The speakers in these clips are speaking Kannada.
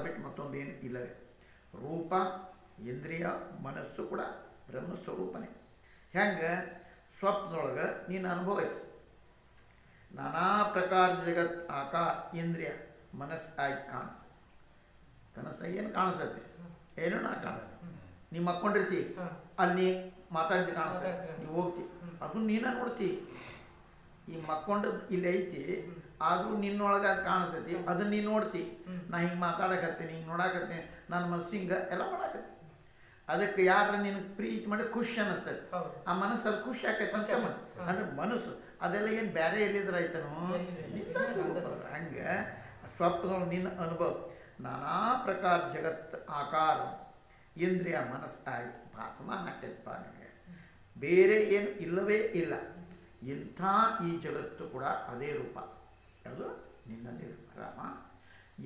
ಬಿಟ್ಟು ಮತ್ತೊಂದೇನು ಇಲ್ಲವೇ. ರೂಪ ಇಂದ್ರಿಯ ಮನಸ್ಸು ಕೂಡ ಬ್ರಹ್ಮಸ್ವರೂಪನೇ. ಹೆಂಗೆ ಸ್ವಪ್ನದೊಳಗೆ ನೀನು ಅನುಭವ ಐತಿ, ನಾನಾ ಪ್ರಕಾರ ಜಗತ್ ಆಕಾರ ಇಂದ್ರಿಯ ಮನಸ್ಸು ಆಗಿ ಕಾಣಿಸ್ತದೆ. ಕನಸಾಗಿ ಏನು ಕಾಣಿಸ್ತೈತಿ, ಏನೂ ನಾ ಕಾಣಿಸ್ತದೆ. ನೀ ಮಕ್ಕೊಂಡಿರ್ತಿ, ಅಲ್ಲಿ ನೀ ಮಾತಾಡಿದ ಕಾಣಿಸ್ತದೆ, ನೀವು ಹೋಗ್ತಿ, ಅದು ನೀನ ನೋಡ್ತಿ. ಈ ಮಕ್ಕೊಂಡದ್ದು ಇಲ್ಲಿ ಐತಿ, ಆದರೂ ನಿನ್ನೊಳಗೆ ಅದು ಕಾಣಿಸ್ತೈತಿ, ಅದನ್ನು ನೀನು ನೋಡ್ತಿ. ನಾ ಹಿಂಗೆ ಮಾತಾಡಕತ್ತೀನಿ, ಹಿಂಗೆ ನೋಡಾಕತ್ತೀನಿ, ನನ್ನ ಮನಸ್ಸು ಹಿಂಗೆ ಎಲ್ಲ ಮಾಡಾಕತ್ತೀನಿ. ಅದಕ್ಕೆ ಯಾರ ನಿನಗೆ ಪ್ರೀತಿ ಮಾಡಿ ಖುಷಿ ಅನ್ನಿಸ್ತೈತಿ, ಆ ಮನಸ್ಸಲ್ಲಿ ಖುಷಿ ಆಕೈತೆ ಅಂತ. ಅಂದ್ರೆ ಮನಸ್ಸು ಅದೆಲ್ಲ ಏನು ಬೇರೆ ಎಲ್ಲಿದ್ರೆ ಆಯ್ತನೋ ನಿನ್ನ ಸ್ವರೂಪ. ಹಂಗೆ ಸ್ವಪ್ನಗಳು ನಿನ್ನ ಅನುಭವ ನಾನಾ ಪ್ರಕಾರ ಜಗತ್ ಆಕಾರ ಇಂದ್ರಿಯ ಮನಸ್ಸಾಗಿ ಭಾಸಮಾನ ಆಗ್ತೈತಪ್ಪ ನಿಮಗೆ. ಬೇರೆ ಏನು ಇಲ್ಲವೇ ಇಲ್ಲ. ಇಂಥ ಈ ಜಗತ್ತು ಕೂಡ ಅದೇ ರೂಪ, ಅದು ನಿನ್ನದೇ ರೂಪ ರಾಮ.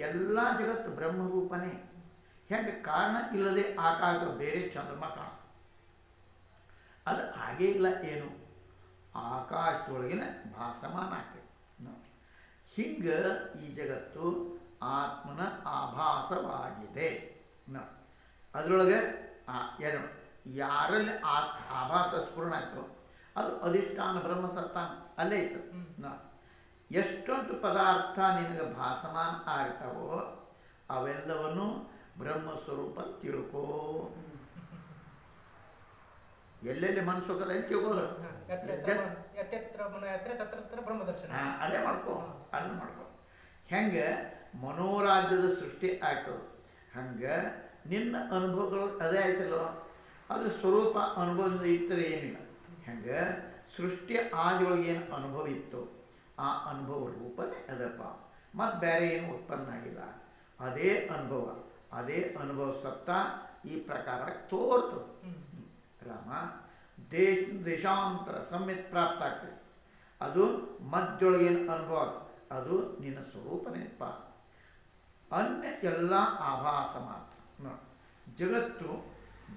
ಎಲ್ಲ ಜಗತ್ತು ಬ್ರಹ್ಮರೂಪನೇ. ಹೆಂಗೆ ಕಾರಣ ಇಲ್ಲದೆ ಆಕಾಶ ಬೇರೆ ಚಂದ್ರಮ ಕಾಣಿಸ್ತದೆ, ಅದು ಹಾಗೇ ಇಲ್ಲ. ಏನು ಆಕಾಶದೊಳಗಿನ ಭಾಸಮಾನ ಆಗ್ತೈತೆ. ಹಿಂಗೆ ಈ ಜಗತ್ತು ಆತ್ಮನ ಆಭಾಸವಾಗಿದೆ. ಅದರೊಳಗೆ ಏನು ಯಾರಲ್ಲಿ ಆಭಾಸ ಸ್ಫುರಣ ಆಯಿತು ಅದು ಅಧಿಷ್ಠಾನ ಬ್ರಹ್ಮಸತ್ತಾನ ಅಲ್ಲೇ ಇತ್ತು. ಎಷ್ಟೊಂದು ಪದಾರ್ಥ ನಿನಗೆ ಭಾಸಮಾನ ಆಗ್ತಾವೋ ಅವೆಲ್ಲವನ್ನು ಬ್ರಹ್ಮಸ್ವರೂಪ ತಿಳ್ಕೋ. ಎಲ್ಲೆಲ್ಲಿ ಮನಸ್ಸು ಹೋಗಲ್ಲ ಅಂತ ತಿಳ್ಕೋದು, ಅದೇ ಮಾಡ್ಕೋ, ಅದನ್ನು ಮಾಡ್ಕೋ. ಹೆಂಗೆ ಮನೋರಾಜ್ಯದ ಸೃಷ್ಟಿ ಆಗ್ತದೆ ಹಂಗೆ ನಿನ್ನ ಅನುಭವಗಳು ಅದೇ ಆಯ್ತಲ್ಲೋ, ಅದ್ರ ಸ್ವರೂಪ ಅನುಭವದಿಂದ ಇರ್ತದೆ ಏನಿಲ್ಲ. ಹೆಂಗೆ ಸೃಷ್ಟಿಯ ಆದಿಯೊಳಗೆ ಏನು ಅನುಭವ ಇತ್ತು ಆ ಅನುಭವ ರೂಪನೇ ಅದಪ್ಪ, ಮತ್ತು ಬೇರೆ ಏನು ಉತ್ಪನ್ನ ಆಗಿಲ್ಲ. ಅದೇ ಅನುಭವ, ಅದೇ ಅನುಭವ ಸತ್ತ ಈ ಪ್ರಕಾರ ತೋರ್ತದೆ ರಾಮ. ದೇಶಾಂತರ ಸಮ್ಯಕ್ ಪ್ರಾಪ್ತ ಆಗ್ತದೆ. ಅದು ಮಧ್ಯೊಳಗೇನು ಅನುಭವ ಅದು ನಿನ್ನ ಸ್ವರೂಪನೇಪ್ಪ. ಅನ್ಯ ಎಲ್ಲ ಆಭಾಸ ಮಾತ್ರ. ಜಗತ್ತು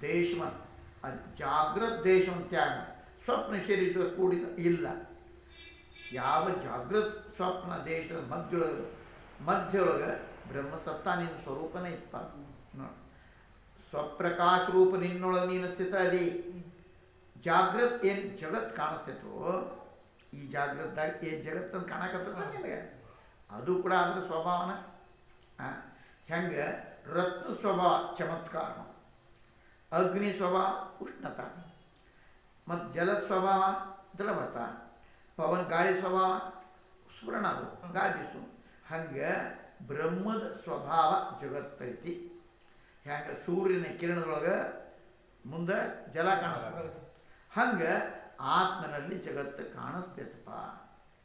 ದೇಶವಂತ, ಅದು ಜಾಗೃತ ದೇಶವಂತ್ಯಾಗ ಸ್ವಪ್ನ ಶರೀರ ಕೂಡಿದ ಇಲ್ಲ. ಯಾವ ಜಾಗೃತ ಸ್ವಪ್ನ ದೇಶದ ಮಧ್ಯೊಳಗೆ ಬ್ರಹ್ಮಸತ್ತ ನಿನ್ನ ಸ್ವರೂಪನೇ ಇತ್ತಪ್ಪ. ಸ್ವಪ್ರಕಾಶ ರೂಪ ನಿನ್ನೊಳಗೆ ನೀನು ಸ್ಥಿತ ಅದಿ. ಜಾಗೃತ್ ಏನು ಜಗತ್ತು ಕಾಣಿಸ್ತೈತೋ ಈ ಜಾಗೃತದಾಗ ಏನು ಜಗತ್ತನ್ನು ಕಾಣಕತ್ತದ ನಿನಗೆ ಅದು ಕೂಡ ಅದರ ಸ್ವಭಾವನ. ಹೆಂಗೆ ರತ್ನ ಸ್ವಭಾವ ಚಮತ್ಕಾರ, ಅಗ್ನಿ ಸ್ವಭಾವ ಉಷ್ಣತ, ಮತ್ತು ಜಲ ಸ್ವಭಾವ ದ್ರವತ, ಪವನ ಗಾಳಿ ಸ್ವಭಾವ ಸ್ಫುರಣ, ಅದು ಗಾಳಿಸು. ಹಂಗೆ ಬ್ರಹ್ಮದ ಸ್ವಭಾವ ಜಗತ್ತೈತಿ. ಹೆಂಗೆ ಸೂರ್ಯನ ಕಿರಣದೊಳಗೆ ಮುಂದೆ ಜಲ ಕಾಣಿಸ್ತದೆ ಹಂಗೆ ಆತ್ಮನಲ್ಲಿ ಜಗತ್ತು ಕಾಣಿಸ್ತೈತಪ್ಪ.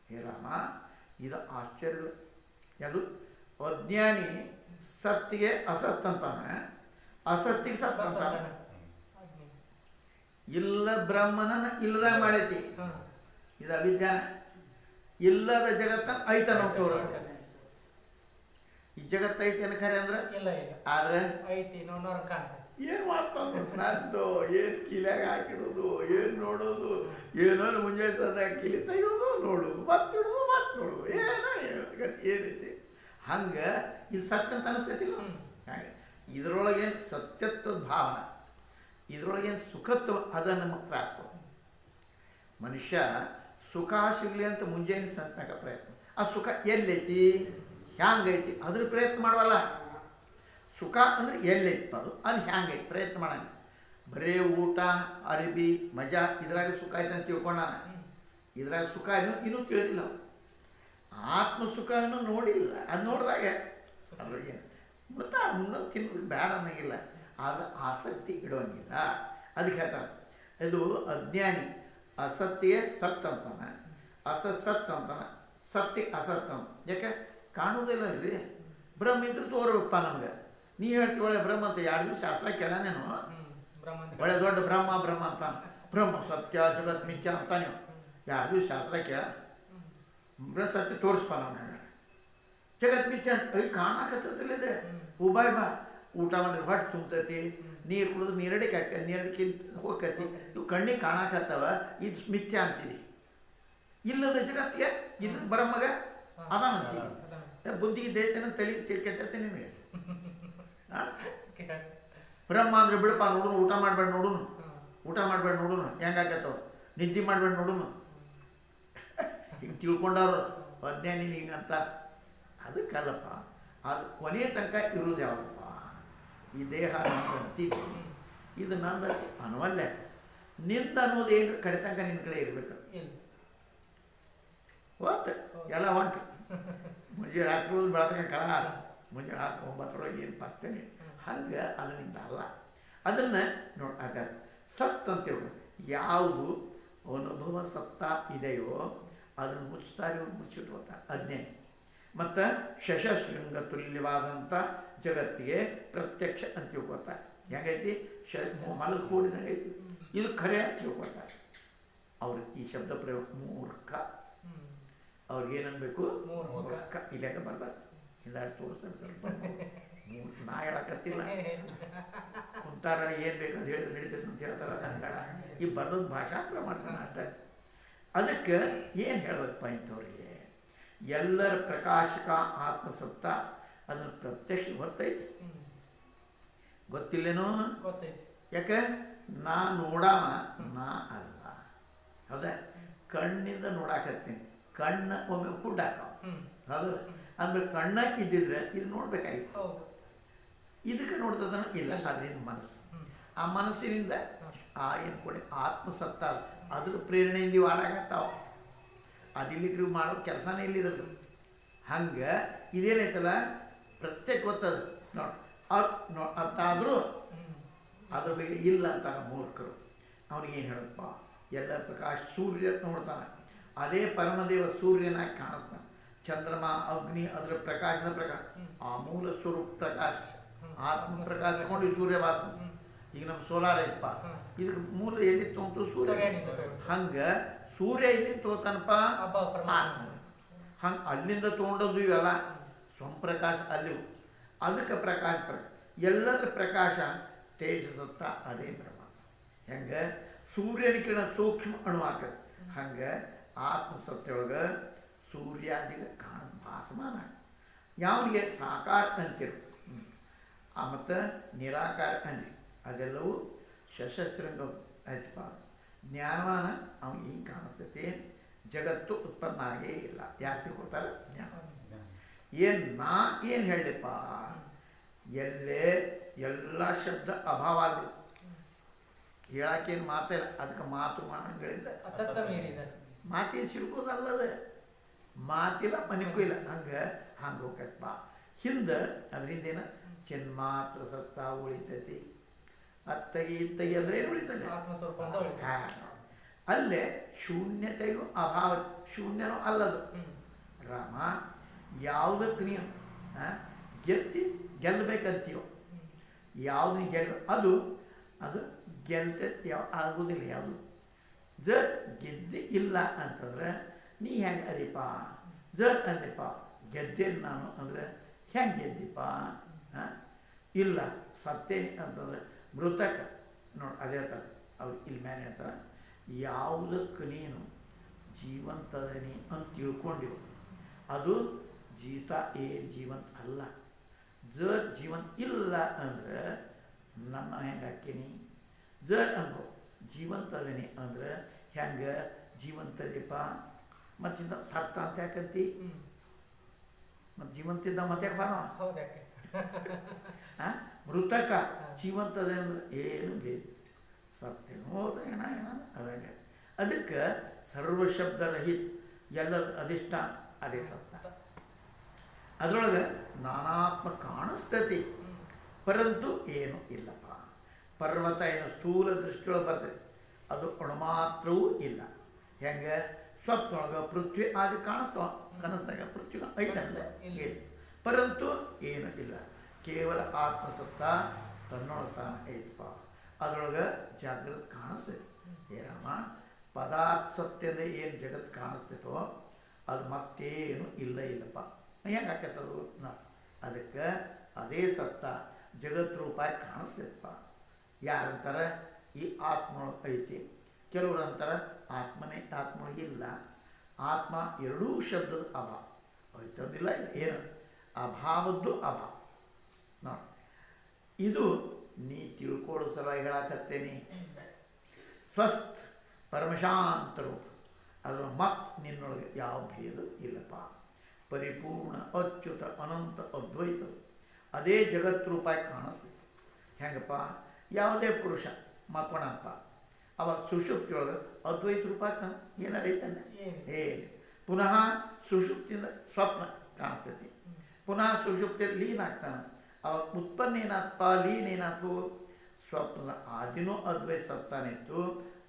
ಹೇ ರಾಮ, ಇದು ಆಶ್ಚರ್ಯ. ಅದು ಅಜ್ಞಾನಿ ಸತ್ತಿಗೆ ಅಸತ್ ಅಂತಾನೆ, ಅಸತ್ತಿಗೆ ಸತ್ ಅಂತಾನೆ. ಇಲ್ಲ ಬ್ರಹ್ಮನನ್ನು ಇಲ್ಲದ ಮಾಡೈತಿ, ಇದು ಅವಿಜ್ಞಾನ. ಇಲ್ಲದ ಜಗತ್ತನ್ನು ಐತನ ತೋರಿಸ್ತದೆ. ಈ ಜಗತ್ತು ಐತಿ ಅನ್ನ ಖರೆ ಅಂದ್ರೆ ಆದ್ರೆ ಏನು ಮಾಡ್ತಾನೆ ನಂದು, ಏನು ಕಿಲೆಗೆ ಹಾಕಿಡೋದು, ಏನು ನೋಡೋದು, ಏನೋ ಮುಂಜಾನೆ ಸದ ಕಿಲಿ ತೆಗೆಯೋದು, ನೋಡೋದು, ಮತ್ತಿಡೋದು, ಮತ್ತೆ ನೋಡೋದು, ಏನೋ ಏನೈತಿ. ಹಂಗೆ ಇದು ಸತ್ಯ ಅಂತ ಅನಿಸ್ತೈತಿಲ್ಲ. ಹಾಗೆ ಇದರೊಳಗೇನು ಸತ್ಯತ್ವದ ಭಾವನೆ, ಇದರೊಳಗೇನು ಸುಖತ್ವ ಅದನ್ನು ನಮಗೆ ತ್ರಾಸ್ಕೊ. ಮನುಷ್ಯ ಸುಖ ಸಿಗಲಿ ಅಂತ ಮುಂಜಾನೆ ಸಂಸ್ಥಾಕ ಪ್ರಯತ್ನ, ಆ ಸುಖ ಎಲ್ಲೈತಿ ಹ್ಯಾಂಗೈತಿ ಅದ್ರ ಪ್ರಯತ್ನ ಮಾಡವಲ್ಲ. ಸುಖ ಅಂದರೆ ಎಲ್ಲೈತಪ್ಪ ಅದು ಹ್ಯಾಂಗೈತಿ ಪ್ರಯತ್ನ ಮಾಡೋಣ. ಬರೀ ಊಟ ಅರಿಬಿ ಮಜಾ ಇದ್ರಾಗ ಸುಖ ಐತೆ ಅಂತ ತಿಳ್ಕೊಂಡ. ಇದ್ರಾಗ ಸುಖ ಇನ್ನೂ ತಿಳಿದಿಲ್ಲ. ಆತ್ಮ ಸುಖವನ್ನು ನೋಡಿಲ್ಲ. ಅದು ನೋಡಿದಾಗ ಅದ್ರೊಳಗೇನು ಮುನ್ನೋ ತಿನ್ನೋದು ಬೇಡ ಅನ್ನೋಂಗಿಲ್ಲ, ಆದರೆ ಆಸಕ್ತಿ ಇಡೋಂಗಿಲ್ಲ. ಅದಕ್ಕೆ ಹೇಳ್ತಾರೆ ಇದು ಅಜ್ಞಾನಿ ಅಸತ್ತಿಗೆ ಸತ್ ಅಂತಾನೆ, ಅಸತ್ ಸತ್ ಅಂತಾನೆ, ಸತ್ಯ ಅಸತ್ ಅಂತ. ಯಾಕೆ ಕಾಣುವುದಿಲ್ಲ ರೀ. ಬ್ರಹ್ಮ ಇದ್ರೆ ತೋರ್ಬೇಕಪ್ಪ ನಮ್ಗೆ. ನೀ ಹೇಳ್ತೀವಿ ಒಳ್ಳೆ ಬ್ರಹ್ಮ ಅಂತ 2 ದಿವಸ ಶಾಸ್ತ್ರ ಕೇಳನೇನು, ಒಳ್ಳೆ ದೊಡ್ಡ ಬ್ರಹ್ಮ ಬ್ರಹ್ಮ ಅಂತಾನೆ. ಬ್ರಹ್ಮ ಸತ್ಯ ಜಗತ್ ಮಿಥ್ಯ ಅಂತ ನೀವು 2 ದಿವಸ ಶಾಸ್ತ್ರ ಕೇಳ. ಸತ್ಯ ತೋರಿಸ್ಪ ನಮ್ಗೆ. ಜಗತ್ ಮಿಥ್ಯ ಅಂತ ಕಾಣಕತ್ತಿದೆ. ಉಬಾಯ್ ಬಾ ಊಟ ಮಾಡಿದ್ರೆ ಹೊಟ್ಟೆ ತುಂಬತೈತಿ, ನೀರು ಕುಡಿದು ನೀರಡಿಕೆ ಹಾಕ ನೀರಡಿಕೆ ಹೋಗತಿ, ಇವು ಕಣ್ಣಿಗೆ ಕಾಣಕತ್ತವ, ಇದು ಮಿಥ್ಯ ಅಂತೀವಿ. ಇಲ್ಲದ ಜಗತ್ತಿಗೆ ಇದು ಬ್ರಹ್ಮಗ ಅದಾನಂತೀವಿ. ಬುದ್ಧಿಗೆ ದೇತನ ತಲೆ ಕೆಟ್ಟತ್ತೆ ನಿಮಗೆ. ಬ್ರಹ್ಮ ಅಂದ್ರೆ ಬಿಡಪ್ಪ ನೋಡುನು, ಊಟ ಮಾಡಬೇಡ ನೋಡುನು, ಊಟ ಮಾಡಬೇಡ ನೋಡುನು ಹೆಂಗಾಕತ್ತವ, ನಿದ್ದೆ ಮಾಡಬೇಡ ನೋಡುನು ಹಿಂಗೆ ತಿಳ್ಕೊಂಡವ್ರು ಅಜ್ಞಾನಿನ ಹಿಂಗಂತ. ಅದಕ್ಕಲ್ಲಪ್ಪ, ಅದು ಕೊನೆಯ ತನಕ ಇರೋದು ಯಾವಪ್ಪ, ಈ ದೇಹ ನಂದಂತಿದೆ, ಇದು ನಂದು ಅನ್ವಲ್ಯ. ನಿಂದ ಅನ್ನೋದು ಏನು ಕಡೆ ತನಕ ನಿನ್ನ ಕಡೆ ಇರಬೇಕು. ಹೊತ್ತು ಎಲ್ಲ ಹೊಂಟು ಮುಂಜೆ ರಾತ್ರಿ ಬೆಳತಂಗ ಕಲಾಸ್, ಮುಂಜೆ ರಾತ್ರಿ 9 ಏನು ಪಕ್ತೇನೆ ಹಂಗೆ ಅದು ನಿಂದ ಅಲ್ಲ. ಅದನ್ನು ನೋಡಿ ಆಗ ಸತ್ ಅಂತೇಳಿ ಯಾವುದು ಅನುಭವ ಸತ್ತ ಇದೆಯೋ ಅದನ್ನು ಮುಚ್ತಾರೆ, ಇವ್ರು ಮುಚ್ಚಿಟ್ಕೋತಾರೆ ಅಜ್ಞಾನಿ. ಮತ್ತು ಶಶಶೃಂಗ ತುಲ್ಯವಾದಂಥ ಜಗತ್ತಿಗೆ ಪ್ರತ್ಯಕ್ಷ ಅಂತ ತಿಳ್ಕೊತಾರೆ. ಹೆಂಗೈತಿ ಮಲಗ ಕೂಡಿದಂಗೆ ಐತಿ, ಇದು ಖರೆ ಅಂತ ತಿಳ್ಕೊತಾರೆ. ಅವ್ರು ಈ ಶಬ್ದ ಪ್ರಯೋಗ ಮೂರ್ಖ, ಅವ್ರಿಗೇನನ್ಬೇಕು ಮೂರ್ಖ. ಇಲ್ಲಾಗ ಬರ್ತಾರೆ, ಹಿಂದಾಡಿ ತೋರಿಸ್ತಾರೆ. ನಾ ಹೇಳಕತ್ತಿಲ್ಲ, ಕುಂತಾರ ಏನು ಬೇಕು ಅದು ಹೇಳಿದ್ರೆ ನಡೀತೈತೆ ಅಂತ ಹೇಳ್ತಾರೆ. ಹಂಗಾಡ ಈ ಬರ್ದದ್ದು ಭಾಷಾಂತರ ಮಾಡ್ತಾನೆ ಅಷ್ಟೇ. ಅದಕ್ಕೆ ಏನು ಹೇಳ್ಬೇಕಪ್ಪ ಇಂಥವ್ರಿಗೆ, ಎಲ್ಲರ ಪ್ರಕಾಶಕ ಆತ್ಮಸತ್ತ ಅದನ್ನು ಪ್ರತ್ಯಕ್ಷ ಗೊತ್ತೈತಿ, ಗೊತ್ತಿಲ್ಲೇನೋ ಗೊತ್ತೈತಿ. ಯಾಕೆ ನಾ ನೋಡಾಮ ನಾ ಅಲ್ಲ, ಹೌದಾ? ಕಣ್ಣಿಂದ ನೋಡಾಕತ್ತೀನಿ, ಕಣ್ಣ ಒಮ್ಮೆ ಕುಡ್ಡಾಕ, ಹೌದು ಅಂದ್ರೆ ಕಣ್ಣ ಇದ್ದಿದ್ರೆ ಇದು ನೋಡ್ಬೇಕಾಗಿತ್ತು, ಇದಕ್ಕೆ ನೋಡ್ತದನ ಇಲ್ಲ. ಅದರಿಂದ ಮನಸ್ಸು, ಆ ಮನಸ್ಸಿನಿಂದ ಆ ಏನು ಕೊಡಿ ಆತ್ಮಸತ್ತ ಅದ್ರ ಪ್ರೇರಣೆಯಿಂದ ಇವು ಆಡಾಕತ್ತಾವ. ಅದಿಲ್ಲಿಗ್ರಿ ಮಾಡೋ ಕೆಲಸನೇ ಇಲ್ಲಿದ್ದು. ಹಂಗೆ ಇದೇನೈತಲ್ಲ ಪ್ರತ್ಯೇಕ ಗೊತ್ತದ ನೋಡಿ, ಅದಾದರೂ ಅದ್ರ ಬಗ್ಗೆ ಇಲ್ಲ ಅಂತಾನೆ ಮೂರ್ಖರು. ಅವನಿಗೇನು ಹೇಳಪ್ಪ, ಎಲ್ಲ ಪ್ರಕಾಶ ಸೂರ್ಯ ನೋಡ್ತಾನೆ, ಅದೇ ಪರಮದೇವ ಸೂರ್ಯನಾಗಿ ಕಾಣಿಸ್ತಾನೆ. ಚಂದ್ರಮ ಅಗ್ನಿ ಅದರ ಪ್ರಕಾಶದ ಪ್ರಕಾಶ, ಆ ಮೂಲ ಸ್ವರೂಪ ಪ್ರಕಾಶ ಆತ್ಮ ಪ್ರಕಾಶ ತಗೊಂಡು ಸೂರ್ಯ ಭಾಸ. ಈಗ ನಮ್ಮ ಸೋಲಾರ್ ಐತಪ್ಪ, ಇದಕ್ಕೆ ಮೂಲ ಎಲ್ಲಿ ತೊಗೊಂಡು ಸೂರ್ಯ. ಹಂಗೆ ಸೂರ್ಯ ಎಲ್ಲಿ ತೋತಾನಪ್ಪ ಆತ್ಮ, ಹಂಗೆ ಅಲ್ಲಿಂದ ತೊಗೊಂಡದ್ದು ಇವೆಲ್ಲ ಸ್ವಪ್ರಕಾಶ ಅಲ್ಲಿವು. ಅದಕ್ಕೆ ಪ್ರಕಾಶ ಎಲ್ಲದರ ಪ್ರಕಾಶ ತೇಜಸತ್ತ ಅದೇ ಬ್ರಹ್ಮ. ಹೆಂಗೆ ಸೂರ್ಯನ ಕಿರಣ ಸೂಕ್ಷ್ಮ ಅಣು ಹಾಕದು, ಹಂಗೆ ಆತ್ಮಸತ್ಯೊಳಗೆ ಸೂರ್ಯಾದಿಗೆ ಕಾಣ ಭಾಸಮಾನ. ಯಾವನಿಗೆ ಸಾಕಾರ ಅಂತಿರು ಮತ್ತು ನಿರಾಕಾರ ಅಂದ್ರಿ ಅದೆಲ್ಲವೂ ಶಶಶೃಂಗ ಆಯ್ತಪ್ಪ. ಜ್ಞಾನವಾನ ಅವ್ನಿಗೆ ಹಿಂಗೆ ಕಾಣಿಸ್ತೈತಿ, ಜಗತ್ತು ಉತ್ಪನ್ನ ಆಗೇ ಇಲ್ಲ. ಯಾರು ತಿಳ್ಕೊತಾರೆ? ಜ್ಞಾನ. ಏನು ನಾ ಏನು ಹೇಳಿಪ್ಪ, ಎಲ್ಲೇ ಎಲ್ಲ ಶಬ್ದ ಅಭಾವ ಆಗಲಿ, ಹೇಳಕ್ಕೇನು ಮಾತಿಲ್ಲ. ಅದಕ್ಕೆ ಮಾತು ಮಾನಗಳಿಂದ ಮಾತಿನ ಸಿಡ್ಕೋದಲ್ಲದ, ಮಾತಿಲ್ಲ ಮನೆಗೂ ಇಲ್ಲ. ಹಂಗೆ ಹೋಗಪ್ಪ ಹಿಂದೆ ಅದರಿಂದೇನು ಚಿನ್ಮಾತ್ರ ಸತ್ತ ಉಳಿತೈತಿ. ಅತ್ತಗಿ ಇತ್ತಗಿ ಅಂದ್ರೆ ಏನು ಉಳಿತದೆ? ಅಲ್ಲೇ ಶೂನ್ಯತೆಯು ಅಭಾವ, ಶೂನ್ಯನೂ ಅಲ್ಲದು. ರಾಮ ಯಾವುದಕ್ಕೆ ನೀನು ಗೆಲ್ಲಬೇಕಂತೀವೋ, ಯಾವುದು ಅದು ಅದು ಗೆಲ್ತೈತಿ, ಆಗುವುದಿಲ್ಲ ಯಾವುದು. ಗೆದ್ದೆ ಇಲ್ಲ ಅಂತಂದ್ರೆ ನೀ ಹೆಂಗೆ ಅದೀಪ, ಅಂದೆಪ್ಪ ಗೆದ್ದೇನೆ ನಾನು ಅಂದರೆ ಹೆಂಗೆ ಗೆದ್ದಿಪ್ಪ? ಇಲ್ಲ ಸತ್ತೇನೆ ಅಂತಂದ್ರೆ ಮೃತಕ ನೋಡಿ. ಅದೇ ಥರ ಅವ್ರು ಇಲ್ಲಿ ಮೇಲೆ ಹೇಳ್ತಾರೆ, ಯಾವುದಕ್ಕೆ ನೀನು ಜೀವಂತದನಿ ಅಂತ ತಿಳ್ಕೊಂಡಿವು ಅದು ಜೀವಂತ ಅಲ್ಲ. ಜೀವಂತ ಇಲ್ಲ ಅಂದ್ರೆ ನನ್ನ ಹೆಂಗೆ ಹಾಕೀನಿ? ಅನ್ಕೋ ಜೀವಂತದನಿ ಅಂದ್ರೆ ಹೆಂಗೆ ಜೀವಂತದೀಪ, ಮತ್ತಿಂದ ಸತ್ತ ಅಂತ ಯಾಕಂತಿ? ಮತ್ತು ಜೀವಂತಿದ್ದ ಮತ್ತೆ ಯಾಕೆ ಬಾರ? ಮೃತಕ ಜೀವಂತದ ಅಂದ್ರೆ ಏನು ಬೇಕು, ಸತ್ಯನೋ ಹೋದ ಏನ ಅದಂಗೆ. ಅದಕ್ಕೆ ಸರ್ವಶಬ್ದರಹಿತ ಎಲ್ಲರ ಅಧಿಷ್ಠಾನ ಅದೇ ಸತ್ತ. ಅದರೊಳಗೆ ನಾನಾತ್ಮ ಕಾಣಿಸ್ತತಿ, ಪರಂತು ಏನು ಇಲ್ಲಪ್ಪ. ಪರ್ವತ ಏನು ಸ್ಥೂಲ ದೃಷ್ಟಿಯೊಳಗೆ ಬರ್ತದೆ, ಅದು ಅಣುಮಾತ್ರವೂ ಇಲ್ಲ. ಹೆಂಗೆ ಸ್ವಪ್ನೊಳಗೆ ಪೃಥ್ವಿ ಆದಿ ಕನಸ್ದಾಗ ಪೃಥ್ವಿ ಐತಂದ್ರೆ ಏನು, ಪರಂತು ಏನು ಇಲ್ಲ. ಕೇವಲ ಆತ್ಮಸತ್ತ ತನ್ನೊಳತಾನ ಐತಪ್ಪ. ಅದರೊಳಗೆ ಜಾಗೃತಿ ಕಾಣಿಸ್ತೈತಿ. ಏರಾಮ ಪದಾರ್ಥ ಸತ್ಯದ ಏನು ಜಗತ್ತು ಕಾಣಿಸ್ತೈತೋ ಅದು ಮತ್ತೇನು ಇಲ್ಲಪ್ಪ. ಹೆಂಗೆ ಆಕೈತದು? ಅದಕ್ಕೆ ಅದೇ ಸತ್ತ ಜಗತ್ ರೂಪಾಯಿ ಕಾಣಿಸ್ತೈತಪ್ಪ. ಯಾರಂತಾರೆ ಈ ಆತ್ಮೊಳಗೆ ಐತಿ, ಕೆಲವರು ಅಂತಾರೆ ಆತ್ಮೊಳಗಿಲ್ಲ. ಆತ್ಮ ಎರಡೂ ಶಬ್ದದ ಅಭಾವ ಐತಂದಿಲ್ಲ. ಏನು ಅಭಾವದ್ದು ಅಭಾವ ನೋಡಿ. ಇದು ನೀ ತಿಳ್ಕೊಳ್ಳೋ ಸಲುವಾಗಿ ಹೇಳಾಕತ್ತೇನೆ. ಸ್ವಸ್ಥ ಪರಮಶಾಂತ ರೂಪ, ಅದರ ಮತ್ತೆ ನಿನ್ನೊಳಗೆ ಯಾವ ಭೇದ ಇಲ್ಲಪ್ಪ. ಪರಿಪೂರ್ಣ ಅಚ್ಯುತ ಅನಂತ ಅದ್ವೈತ ಅದೇ ಜಗತ್ ರೂಪಾಯಿ ಕಾಣಿಸ್ತೈತಿ. ಹೆಂಗಪ್ಪ, ಯಾವುದೇ ಪುರುಷ ಮಕ್ಕೊಣಪ್ಪ, ಅವಾಗ ಸುಷುಪ್ತಿಯೊಳಗೆ ಅದ್ವೈತ ರೂಪಾಯಿ ಏನಾರ ಐತಾನೆ ಏನು. ಪುನಃ ಸುಷುಪ್ತಿಯಿಂದ ಸ್ವಪ್ನ ಕಾಣಿಸ್ತೈತಿ, ಪುನಃ ಸುಷುಪ್ತಿಯಲ್ಲಿ ಲೀನ್ ಆಗ್ತಾನೆ. ಅವಾಗ ಉತ್ಪನ್ನ ಏನಾಗ್ತಪ್ಪ, ಲೀನ್ ಏನಾಯ್ತು, ಸ್ವಪ್ನದ ಆದಿನೂ ಅದ್ವೈತ ಸತ್ತಾನಿತ್ತು,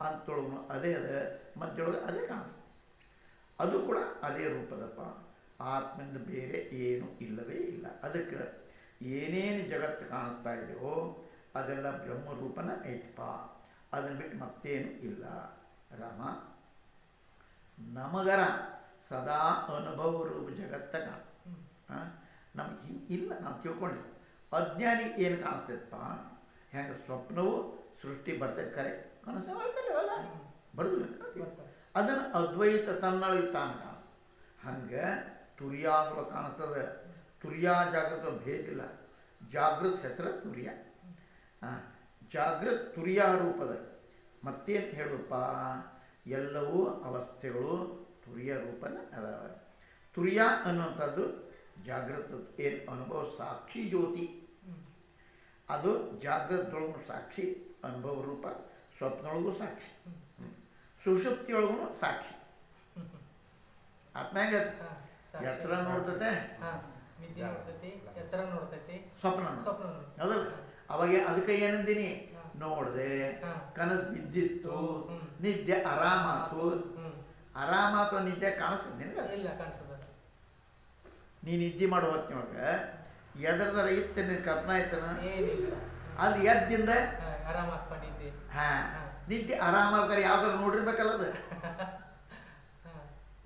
ಅಂತೊಳಗೂ ಅದೇ ಅದ, ಮಧ್ಯೊಳಗೆ ಅದೇ ಕಾಣಿಸ್ತದೆ. ಅದು ಕೂಡ ಅದೇ ರೂಪದಪ್ಪ. ಆತ್ಮದಿಂದ ಬೇರೆ ಏನೂ ಇಲ್ಲವೇ ಇಲ್ಲ. ಅದಕ್ಕೆ ಏನೇನು ಜಗತ್ತು ಕಾಣಿಸ್ತಾ ಇದೆಯೋ ಅದೆಲ್ಲ ಬ್ರಹ್ಮರೂಪನ ಐತಪ್ಪ. ಅದನ್ನು ಬಿಟ್ಟು ಮತ್ತೇನು ಇಲ್ಲ. ರಾಮ, ನಮಗರ ಸದಾ ಅನುಭವ ರೂಪ ಜಗತ್ತ ನಮಗೆ ಇಲ್ಲ, ನಾವು ತಿಳ್ಕೊಂಡಿಲ್ಲ. ಅಜ್ಞಾನಿಗೆ ಏನು ಕಾಣಿಸ್ತೈತಪ್ಪ, ಹೆಂಗೆ ಸ್ವಪ್ನವು ಸೃಷ್ಟಿ ಬರ್ತೈತೆ, ಕರೆ ಕನಸು ಆಯ್ತಲ್ಲ ಬರೋದಿಲ್ಲ, ಅದನ್ನು ಅದ್ವೈತ ತನ್ನೊಳಗೆ ತಾನು ಕಾಣಿಸ್ತದೆ. ಹಂಗೆ ತುರ್ಯಾಗಳು ಕಾಣಿಸ್ತದೆ. ತುರ್ಯ ಜಾಗೃತ ಭೇದಿಲ್ಲ. ಜಾಗೃತ ಹೆಸರು ತುರ್ಯ. ಜಾಗೃತ ತುರ್ಯ ರೂಪದ. ಮತ್ತೇನು ಹೇಳಪ್ಪ, ಎಲ್ಲವೂ ಅವಸ್ಥೆಗಳು ತುರ್ಯ ರೂಪನ ಅದಾವ. ತುರ್ಯ ಅನ್ನುವಂಥದ್ದು ಜಾಗೃತ ಏನು ಅನುಭವ ಸಾಕ್ಷಿ ಜ್ಯೋತಿ, ಅದು ಜಾಗೃತದೊಳಗೂ ಸಾಕ್ಷಿ ಅನುಭವ ರೂಪ, ಸ್ವಪ್ನೊಳಗೂ ಸಾಕ್ಷಿ, ಸುಷುಪ್ತಿಯೊಳಗೂ ಸಾಕ್ಷಿ. ಆತ್ಮ್ಯಾಗ ಎತ್ತರ ನೋಡ್ತತೆ, ಸ್ವಪ್ನ ಹೌದಲ್ಲ. ಅವಾಗ ಅದಕ್ಕೆ ಏನಂದೀನಿ, ನೋಡಿದೆ, ಕನಸು ಬಿದ್ದಿತ್ತು, ನಿದ್ದೆ ಆರಾಮಾತು. ಆರಾಮಾತು ನಿದ್ದೆ ಕಾಣಿಸ್ತದೆ ನೀ ನಿದ್ದೆ ಮಾಡೋ ಹೊತ್ತಿನೊಳಗೆ ಎದರದಾರ ಇತ್ತು, ನಿನ್ನ ಕಲ್ಪನಾ ಇತ್ತನ ಅಲ್ಲಿ ಎದ್ದಿಂದ ಹಾಂ ನಿದ್ದೆ ಆರಾಮಾಗ್ತಾರೆ. ಯಾವ್ದಾರು ನೋಡಿರ್ಬೇಕಲ್ಲ, ಅದು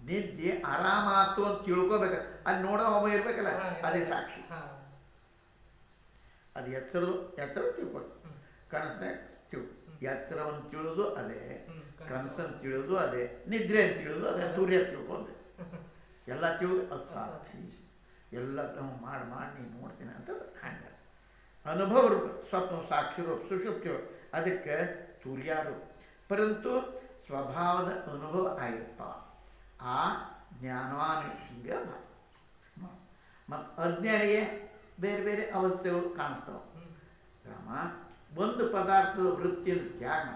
ನಿದ್ದೆ ಆರಾಮಾತು ಅಂತ ತಿಳ್ಕೊಬೇಕು. ಅಲ್ಲಿ ನೋಡೋ ಒಬ್ಬ ಇರ್ಬೇಕಲ್ಲ, ಅದೇ ಸಾಕ್ಷಿ. ಅದು ಎಚ್ಚರ ತಿಳ್ಕೊತ ಕನಸನ್ಯಾಗ ಎಚ್ಚರವನ್ನು ತಿಳಿದು ಅದೇ, ಕನಸನ್ನು ತಿಳಿದು ಅದೇ, ನಿದ್ರೆ ಅಂತ ತಿಳಿದು ಅದೇ, ತುರ್ಯ ತಿಳ್ಕೊಂಡು ಎಲ್ಲ ತಿಳಿದು ಅದು ಸಾಕ್ಷಿ. ಎಲ್ಲ ಮಾಡಿ ನೀನು ನೋಡ್ತೀನಿ ಅಂತ ಹಂಗೆ ಅನುಭವ ರೂಪ. ಸ್ವಪ್ನ ಸಾಕ್ಷಿ ರೂಪ, ಸುಷುಪ್ತಿ ರೂಪ, ಅದಕ್ಕೆ ತುರ್ಯ ರೂಪ. ಪರಂತು ಸ್ವಭಾವದ ಅನುಭವ ಆಗಿರಪ್ಪ. ಆ ಜ್ಞಾನವಾನ ಹಿಂಗೆ ಭಾಸ. ಮತ್ತು ಅಜ್ಞಾನಿಗೆ ಬೇರೆ ಬೇರೆ ಅವಸ್ಥೆಗಳು ಕಾಣಿಸ್ತವೆ. ರಾಮ, ಒಂದು ಪದಾರ್ಥದ ವೃತ್ತಿಯಿಂದ ತ್ಯಾಗ,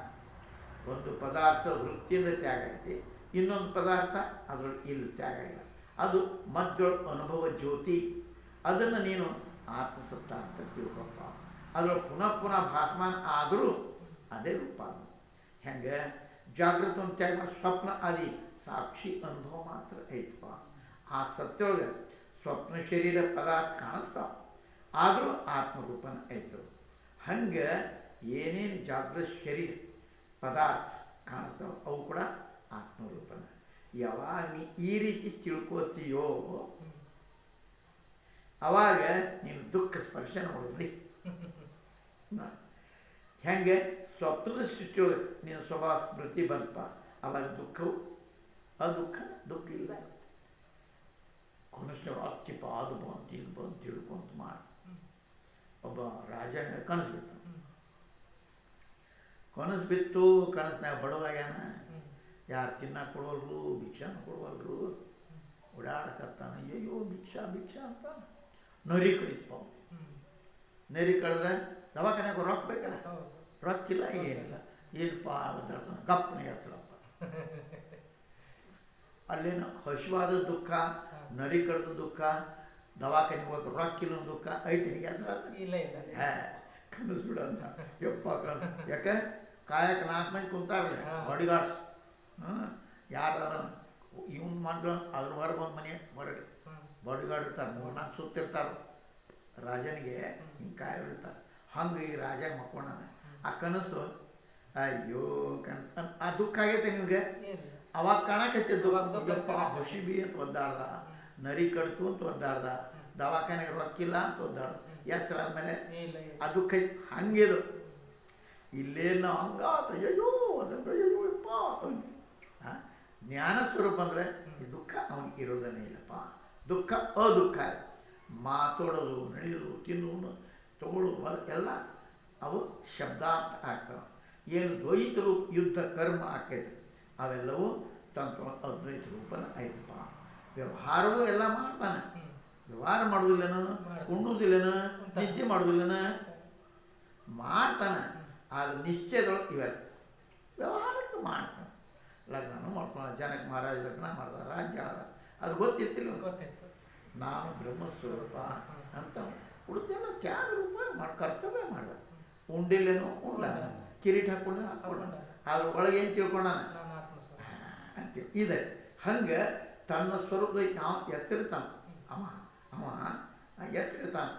ಒಂದು ಪದಾರ್ಥದ ವೃತ್ತಿಯಿಂದ ತ್ಯಾಗ ಐತಿ, ಇನ್ನೊಂದು ಪದಾರ್ಥ ಅದರೊಳಗೆ ಇಲ್ಲಿ ತ್ಯಾಗ ಇಲ್ಲ. ಅದು ಮಧ್ಯೊಳಗೆ ಅನುಭವ ಜ್ಯೋತಿ. ಅದನ್ನು ನೀನು ಆತ್ಮಸತ್ತ ಅಂತ ತಿಳ್ಕೊಪ್ಪ. ಅದರೊಳಗೆ ಪುನಃ ಪುನಃ ಭಾಸಮಾನ ಆದರೂ ಅದೇ ರೂಪ. ಹೆಂಗೆ ಜಾಗೃತ ತ್ಯಾಗ ಸ್ವಪ್ನ ಆದಿ ಸಾಕ್ಷಿ ಅನುಭವ ಮಾತ್ರ ಐತಪ್ಪ. ಆ ಸತ್ಯೊಳಗೆ ಸ್ವಪ್ನ ಶರೀರ ಪದಾರ್ಥ ಕಾಣಿಸ್ತಾವೆ, ಆದರೂ ಆತ್ಮರೂಪನ ಐತದೆ. ಹಂಗೆ ಏನೇನು ಜಾಗೃತ ಶರೀರ ಪದಾರ್ಥ ಕಾಣಿಸ್ತಾವೆ ಅವು ಕೂಡ ಆತ್ಮರೂಪನ. ಯಾವಾಗ ನೀ ಈ ರೀತಿ ತಿಳ್ಕೋತೀಯೋ ಅವಾಗ ನೀನು ದುಃಖ ಸ್ಪರ್ಶನ ಮಾಡೋದ್ರಿ. ಹೆಂಗೆ ಸ್ವಪ್ನದ ಸೃಷ್ಟಿಯೊಳಗೆ ನೀನು ಸ್ವಭಾವ ಸ್ಮೃತಿ ಬಂತಪ್ಪ, ಅವಾಗ ದುಃಖವು ದುಃಖ ಇಲ್ಲ. ಕನಸಿನ ಅತ್ತಿಪ್ಪ ಅದು ಬಂತು ಇದು ಬಂತು ತಿಳ್ಕೊಂತ ಮಾಡಿ. ಒಬ್ಬ ರಾಜ ಕನಸು ಬಿತ್ತು, ಕನಸಿನಾಗ ಬಡವಾಗ್ಯಾನ, ಯಾರು ತಿನ್ನಕ್ಕೆ ಕೊಡೋಲ್ರು, ಭಿಕ್ಷಾನ ಕೊಡವಲ್ರು, ಓಡಾಡಕತ್ತಾನ. ಅಯ್ಯೋ ಭಿಕ್ಷಾ ಅಂತ ನರಿ ಕಡಿತಪ್ಪ. ನರಿ ಕಳೆದ್ರೆ ದವಾಖಾನೆಗೆ ರೊಕ್ಕ ಬೇಕಲ್ಲ, ರೊಕ್ಕಿಲ್ಲ, ಏನಿಲ್ಲ. ಏನಪ್ಪ ಬದ್ದಾಡ್ತಾನೆ, ಗಪ್ಪನೆ ಎತ್ತರಪ್ಪ. ಅಲ್ಲೇನು ಹಸಿವಾದ ದುಃಖ, ನರಿ ಕಡ್ದ ದುಃಖ, ದವಾಖಾನೆಗೆ ಹೋಗಿ ರೊಕ್ಕಿಲ್ಲ ದುಃಖ ಐತಿ ಹೆಸರ ಇಲ್ಲ. ಕನಸು ಬಿಡಂತ ಯಪ್ಪ ಕನಸು. ಯಾಕೆ ಕಾಯಕ್ಕೆ 4 ಮಂದಿ ಕುಂತಾರಲ್ಲ ಬಾಡಿಗಾರ್ಡ್ಸ್. ಯಾರು ಇವನ್ ಮಾಡ್ರು ಅದ್ರ ಹೊರಗೆ ಒಂದು ಮನೆ ಹೊರಗೆ ಬಾಡಿಗಾರ್ಡ್ ಇರ್ತಾರೆ, 3-4 ಸುತ್ತಿರ್ತಾರೆ. ರಾಜನಿಗೆ ಹಿಂಗೆ ಕಾಯಿರ್ತಾರೆ. ಹಂಗೆ ಈ ರಾಜ ಮಕ್ಕೊಂಡಾನ. ಆ ಕನಸು, ಅಯ್ಯೋ ಕನಸು ಆ ದುಃಖ ಆಗೈತೆ ನಿಮಗೆ. ಅವಾಗ ಕಾಣಕತ್ತಿದ್ದು ಯಪ್ಪ ಹೊಸಿಬಿ ಅಂತ ಒದ್ದಾಡ್ದ, ನರಿ ಕಡ್ತು ಅಂತ ಒದ್ದಾಡ್ದ, ದವಾಖಾನೆಗೆ ರೊಕ್ಕಿಲ್ಲ ಅಂತ ಒದ್ದಾಡ್ದ. ಎಚ್ಚರ ಆದಮೇಲೆ ಆ ದುಃಖ ಹಂಗಿದು. ಇಲ್ಲೇನು ಹಂಗಾತ, ಅಯ್ಯೋ ಅಯ್ಯೋ ಯಪ್ಪ. ಜ್ಞಾನ ಸ್ವರೂಪ ಅಂದರೆ ಈ ದುಃಖ ಅವನಿಗೆ ಇರೋದನ್ನೇ ಇಲ್ಲಪ್ಪ. ದುಃಖ ಅದುಃಖ. ಮಾತಾಡೋದು, ನಡೆಯೋದು, ತಿನ್ನೋದು, ತಗೊಳ್ಳೋದು ಎಲ್ಲ ಅವು ಶಬ್ದಾರ್ಥ ಆಗ್ತವೆ. ಏನು ದ್ವೈತ ರೂಪ ಯುದ್ಧ ಕರ್ಮ ಆಕೈತೆ ಅವೆಲ್ಲವೂ ತನ್ನ ಅದ್ವೈತ ರೂಪನ ಐತಪ್ಪ. ವ್ಯವಹಾರವೂ ಎಲ್ಲ ಮಾಡ್ತಾನೆ. ವ್ಯವಹಾರ ಮಾಡುವುದಿಲ್ಲನ, ಉಣ್ಣುವುದಿಲ್ಲನ, ನಿದ್ದೆ ಮಾಡುವುದಿಲ್ಲನ, ಮಾಡ್ತಾನೆ. ಆದ್ರೆ ನಿಶ್ಚಯದೊಳಗೆ ಇವೆಲ್ಲ ವ್ಯವಹಾರಕ್ಕೆ ಮಾಡ್ತಾನೆ. ಲಗ್ನನೂ ಮಾಡ್ಕೊಂಡು ಜನಕ್ಕೆ ಮಹಾರಾಜ ಲಗ್ನ ಮಾಡ್ದ, ರಾಜ್ಯ ಆದ, ಅದು ಗೊತ್ತಿತ್ತಿಲ್ಲ. ನಾನು ಬ್ರಹ್ಮಸ್ವರೂಪ ಅಂತ ಉಳಿದೇನೋ ತ್ಯಾಗ ರೂಪ ಮಾಡಿ ಕರ್ತವ್ಯ ಮಾಡ. ಉಂಡಿಲ್ಲೇನೋ ಉಂಡ, ಕಿರೀಟ ಹಾಕೊಂಡ ಹಾಕೊಂಡ, ಅದ್ರ ಒಳಗೆ ಏನು ತಿಳ್ಕೊಂಡಾನ ಅಂತೇಳಿ ಇದೆ. ಹಂಗೆ ತನ್ನ ಸ್ವರೂಪ ಯಾವ ಎಚ್ಚರಿತಾನ ಅವ ಅವ ಎಚ್ಚರಿತಾನ.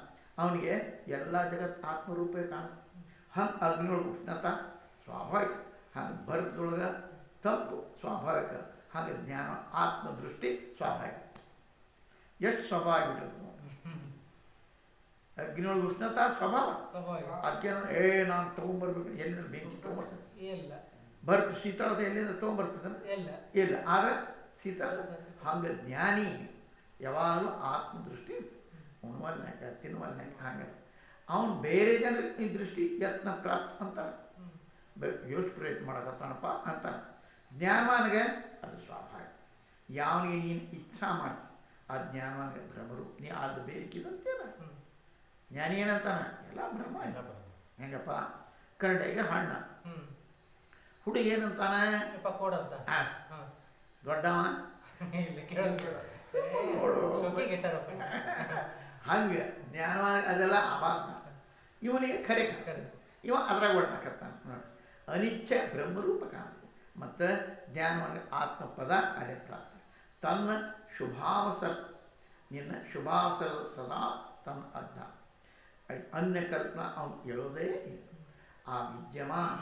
ಅವನಿಗೆ ಎಲ್ಲ ಜಗತ್ತು ಆತ್ಮರೂಪೇ ಕಾಣಿಸ್ತ. ಹಂಗೆ ಅಗ್ನಿಯೊಳಗೆ ಉಷ್ಣತ ಸ್ವಾಭಾವಿಕ, ಹಂಗೆ ಬರ್ಪದೊಳಗೆ ತಂಪು ಸ್ವಾಭಾವಿಕ, ಹಾಗೆ ಜ್ಞಾನ ಆತ್ಮದೃಷ್ಟಿ ಸ್ವಾಭಾವಿಕ. ಎಷ್ಟು ಸ್ವಭಾವ ಬಿಟ್ಟಿರ್ತದೆ. ಅಗ್ನಿಯೊಳಗೆ ಉಷ್ಣತಾ ಸ್ವಭಾವ. ಅದಕ್ಕೆ ನಾನು ತೊಗೊಂಬರ್ಬೇಕು, ಎಲ್ಲಿಂದ ಬೆಂಕಿ ತೊಗೊಂಬರ್ತದೆ. ಬರ್ಪ್ ಶೀತಳದ ಎಲ್ಲಿಂದ ತೊಗೊಂಬರ್ತದೆ ಇಲ್ಲ. ಆದರೆ ಶೀತಳ ಹಂಗೆ ಜ್ಞಾನಿ ಯಾವಾಗಲೂ ಆತ್ಮದೃಷ್ಟಿ ಉಣ್ವಲ್ನಾಕ ತಿನ್ನುವಲ್ನಾಕ. ಹಾಗೆ ಅವನು ಬೇರೆ ಜನರಿಗೆ ಈ ದೃಷ್ಟಿ ಯತ್ನ ಪ್ರಾಪ್ತ ಅಂತಾನೆ. ಯೋಚ್ ಪ್ರಯತ್ನ ಮಾಡಕತ್ತಾನಪ್ಪ ಅಂತಾನೆ. ಜ್ಞಾನವಾನಿಗೆ ಅದು ಸ್ವಾಭಾವಿಕ. ಯಾವನಿಗೆ ನೀನು ಇಚ್ಛಾ ಮಾಡ್ತಿ ಆ ಜ್ಞಾನವಾನಿಗೆ ಭ್ರಮರು ನೀ ಅದು ಬೇಕಿದಂತೇನ. ಜ್ಞಾನಿ ಏನಂತಾನೆ ಎಲ್ಲ ಭ್ರಮ ಹೆಂಗಪ್ಪ. ಕರಡಿಗೆ ಹಣ್ಣ, ಹುಡುಗಿ ಏನಂತಾನೆ ದೊಡ್ಡವ. ಹಂಗೆ ಜ್ಞಾನವಾಗಿ ಅದೆಲ್ಲ ಆಭಾಸ. ಇವನಿಗೆ ಖರೆ ಇವ ಅದ್ರಾಗ ಒಡ್ನಾಕತ್ತಾನೆ ನೋಡಿ. ಅನಿಚ್ಛ ಬ್ರಹ್ಮರೂಪ ಕಾಣಿಸ್ತು. ಮತ್ತು ಜ್ಞಾನವಾಗಿ ಆತ್ಮಪದ ಅದೇ ಪ್ರಾಪ್ತ. ತನ್ನ ಶುಭಾವಸರ, ನಿನ್ನ ಶುಭಾವಸರ ಸದಾ ತನ್ನ ಅರ್ಥ. ಅನ್ಯ ಕಲ್ಪನಾ ಅವನು ಹೇಳೋದೇ ಇಲ್ಲ. ಆ ವಿದ್ಯಮಾನ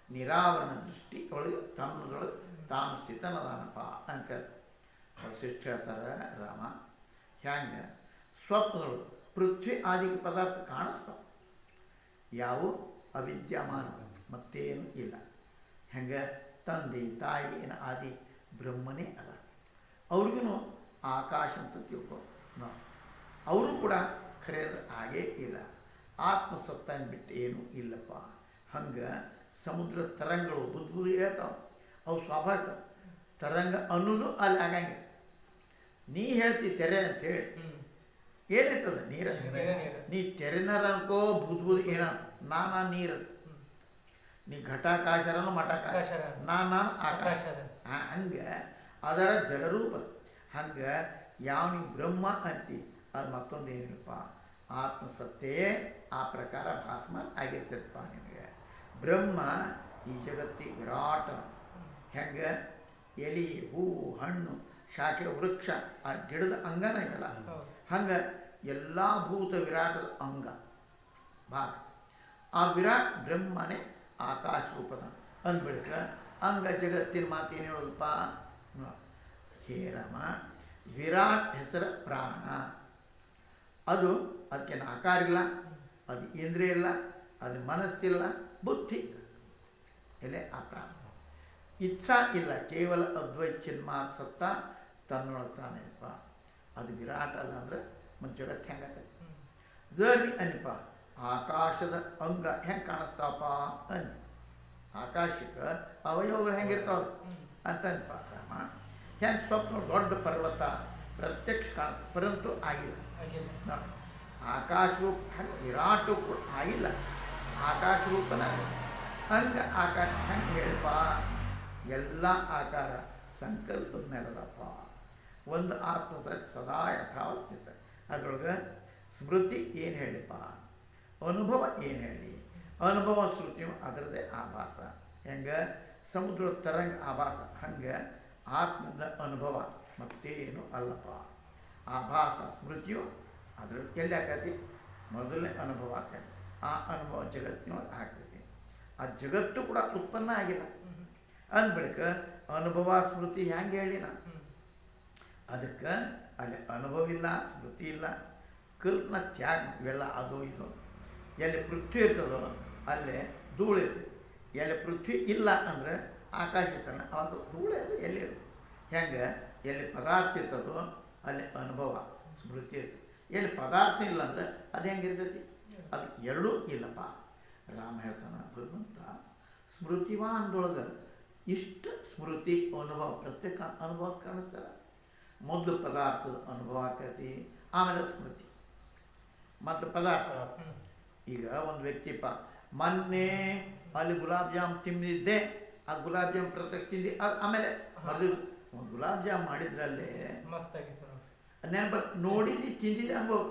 ನಿರಾವರಣ ದೃಷ್ಟಿ ಒಳಗೆ ತನ್ನದೊಳಗೆ ತಾನು ಸ್ಥಿತನದಾನಪ್ಪ ಅಂತ ವಸಿಷ್ಠ ಹೇಳ್ತಾರೆ. ರಾಮ ಹ್ಯಾಂಗೆ ಸ್ವಪ್ನದೊಳಗೆ ಪೃಥ್ವಿ ಆದಿ ಪದಾರ್ಥ ಕಾಣಿಸ್ತಾವೆ, ಯಾವ ಅವಿದ್ಯಮಾನ ಮತ್ತೇನು ಇಲ್ಲ. ಹೆಂಗೆ ತಂದೆ ತಾಯಿ ಏನು ಆದಿ ಬ್ರಹ್ಮನೇ ಅದ. ಅವ್ರಿಗೂ ಆಕಾಶ ಅಂತ ತಿಳ್ಕೊ ನಾವು. ಅವರು ಕೂಡ ಖರೆಯದ್ರೆ ಹಾಗೇ ಇಲ್ಲ. ಆತ್ಮಸತ್ತನ್ನು ಬಿಟ್ಟು ಏನೂ ಇಲ್ಲಪ್ಪ. ಹಂಗೆ ಸಮುದ್ರ ತರಂಗಗಳು ಬುದ್ಧು ಹೇಳ್ತಾವೆ, ಅವು ಸ್ವಾಭಾವಿಕ. ತರಂಗ ಅನ್ನೋದು ಅಲ್ಲಿ ಆಗಂಗಿಲ್ಲ. ನೀ ಹೇಳ್ತಿ ತೆರೆ ಅಂಥೇಳಿ ಏನೈತದ ನೀರ. ನೀ ತೆರೆನರ ಅನ್ಕೋ ಬುದ್ಧ ಏನ ನಾನಾ ನೀರದು. ನೀ ಘಟಾಕಾಶರನು ಮಠಾಕಾಶ, ನಾನು ಆಕಾಶ. ಹಂಗೆ ಅದರ ಜಲರೂಪ. ಹಂಗೆ ಯಾವ ನೀವು ಬ್ರಹ್ಮ ಅಂತಿ ಅದು ಮತ್ತೊಂದು ಏನಿಲ್ಲಪ್ಪ. ಆತ್ಮಸತ್ತೆಯೇ ಆ ಪ್ರಕಾರ ಭಾಸ್ಮ ಆಗಿರ್ತದಪ್ಪ ನಿನಗೆ. ಬ್ರಹ್ಮ ಈ ಜಗತ್ತಿ ವಿರಾಟ. ಹೆಂಗೆ ಎಲೆ ಹೂವು ಹಣ್ಣು ಶಾಖೆ ವೃಕ್ಷ ಆ ಗಿಡದ ಅಂಗನ ಇವೆಲ್ಲ. ಹಂಗೆ ಎಲ್ಲ ಭೂತ ವಿರಾಟದ ಅಂಗ ಭಾಗ. ಆ ವಿರಾಟ್ ಬ್ರಹ್ಮನೇ ಆಕಾಶ ರೂಪದ ಅಂದ್ಬಿಡ್ಕ ಅಂಗ ಜಗತ್ತಿನ ಮಾತೇನು ಹೇಳೋದಪ್ಪ. ಹೇ ರಾಮ, ವಿರಾಟ್ ಹೆಸರ ಪ್ರಾಣ. ಅದು ಅದಕ್ಕೇನು ಆಕಾರ ಇಲ್ಲ, ಅದು ಇಂದ್ರಿಯ ಇಲ್ಲ, ಅದು ಮನಸ್ಸಿಲ್ಲ, ಬುದ್ಧಿ ಇಲ್ಲೇ ಆ ಪ್ರಾಣ. ಇಚ್ಛಾ ಇಲ್ಲ, ಕೇವಲ ಅದ್ವೈತ ಚಿನ್ಮಾತ್ ಸತ್ತ ತನ್ನೊಳಗೆ ತಾನೇಪ್ಪ. ಅದು ವಿರಾಟ್ ಅಲ್ಲ ಅಂದ್ರೆ ಮತ್ತು ಜಗತ್ತು ಹೆಂಗಾಕೈತಿ. ಜರಿ ಅನಿಪ ಆಕಾಶದ ಅಂಗ ಹೆಂಗೆ ಕಾಣಿಸ್ತಾವಪ್ಪ ಅನ್. ಆಕಾಶಕ್ಕೆ ಅವಯವಗಳು ಹೆಂಗಿರ್ತಾವ ಅಂತನಪ್ಪ ರಾಮ. ಹೆಂಗೆ ಸ್ವಪ್ನ ದೊಡ್ಡ ಪರ್ವತ ಪ್ರತ್ಯಕ್ಷ ಕಾಣಿಸ್ತ ಪರಂತು ಆಗಿಲ್ಲ ನೋಡಿ. ಆಕಾಶ ರೂಪ ಹಂಗೆ ವಿರಾಟು ಕೂಡ ಆಗಿಲ್ಲ, ಆಕಾಶ ರೂಪನ ಹಂಗೆ ಆಕಾಶ ಹೆಂಗೆ ಹೇಳಪ್ಪ. ಎಲ್ಲ ಆಕಾರ ಸಂಕಲ್ಪದ ಮೇಲದಪ್ಪ. ಒಂದು ಆತ್ಮಸತ್ ಸದಾ ಯಥಾವಸ್ಥಿತ. ಅದರೊಳಗೆ ಸ್ಮೃತಿ ಏನು ಹೇಳಿಪ್ಪ, ಅನುಭವ ಏನು ಹೇಳಿ. ಅನುಭವ ಶ್ರುತಿಯು ಅದರದೇ ಆಭಾಸ. ಹೆಂಗೆ ಸಮುದ್ರ ತರಂಗ ಆಭಾಸ, ಹಂಗೆ ಆತ್ಮದ ಅನುಭವ ಮತ್ತೇನು ಅಲ್ಲಪ್ಪ. ಆಭಾಸ ಸ್ಮೃತಿಯು ಅದ್ರಲ್ಲಿ ಎಲ್ಲಿ ಹಾಕೈತಿ, ಮೊದಲನೇ ಅನುಭವ ಆಗ್ತೈತಿ. ಆ ಅನುಭವ ಜಗತ್ತಿನೊಳಗೆ ಹಾಕೈತಿ. ಆ ಜಗತ್ತು ಕೂಡ ಉತ್ಪನ್ನ ಆಗಿಲ್ಲ ಅಂದ್ಬಳಿಕ ಅನುಭವ ಸ್ಮೃತಿ ಹೆಂಗೆ ಹೇಳಿ ನಾನು. ಅದಕ್ಕೆ ಅಲ್ಲಿ ಅನುಭವ ಇಲ್ಲ, ಸ್ಮೃತಿ ಇಲ್ಲ, ಕಲ್ಪನಾ ತ್ಯಾಗ ಇವೆಲ್ಲ ಅದು ಇದು. ಎಲ್ಲಿ ಪೃಥ್ವಿ ಇರ್ತದೋ ಅಲ್ಲೇ ಧೂಳು ಇರ್ತದೆ. ಎಲ್ಲಿ ಪೃಥ್ವಿ ಇಲ್ಲ ಅಂದರೆ ಆಕಾಶ ಇರ್ತಾನೆ, ಅದು ಧೂಳು ಎಲ್ಲಿ ಇರ್ತದೆ. ಹೆಂಗೆ ಎಲ್ಲಿ ಪದಾರ್ಥ ಇರ್ತದೋ ಅಲ್ಲಿ ಅನುಭವ ಸ್ಮೃತಿ ಇರ್ತದೆ. ಎಲ್ಲಿ ಪದಾರ್ಥ ಇಲ್ಲ ಅಂದರೆ ಅದು ಹೆಂಗಿರ್ತೈತಿ. ಅದು ಎರಡೂ ಇಲ್ಲಪ್ಪ. ರಾಮ ಹೇಳ್ತಾನೆ ಭಗವಂತ ಸ್ಮೃತಿವಾನ್ದೊಳಗೆ ಇಷ್ಟ ಸ್ಮೃತಿ ಅನುಭವ ಪ್ರತ್ಯೇಕ ಅನುಭವ ಕಾಣಿಸ್ತಾರ. ಮೊದಲು ಪದಾರ್ಥದ ಅನುಭವ ಆಕತಿ, ಆಮೇಲೆ ಸ್ಮೃತಿ ಮತ್ತು ಪದಾರ್ಥ. ಈಗ ಒಂದು ವ್ಯಕ್ತಿಪ್ಪ ಮೊನ್ನೆ ಅಲ್ಲಿ ಗುಲಾಬ್ ಜಾಮ್ ತಿಂದಿದ್ದೆ, ಆ ಗುಲಾಬ್ ಜಾಮ್ ಪ್ರತ್ಯೇಕ ತಿಂದು ಆಮೇಲೆ ಮರುದಿವ್ಸ ಒಂದು ಗುಲಾಬ್ ಜಾಮ್ ಮಾಡಿದ್ರಲ್ಲೇ ಮಸ್ತಾಗಿತ್ತು ನೆನಪ ನೋಡಿದ್ದು ತಿಂದಿದ್ದೆ ಅನ್ಬೋದು.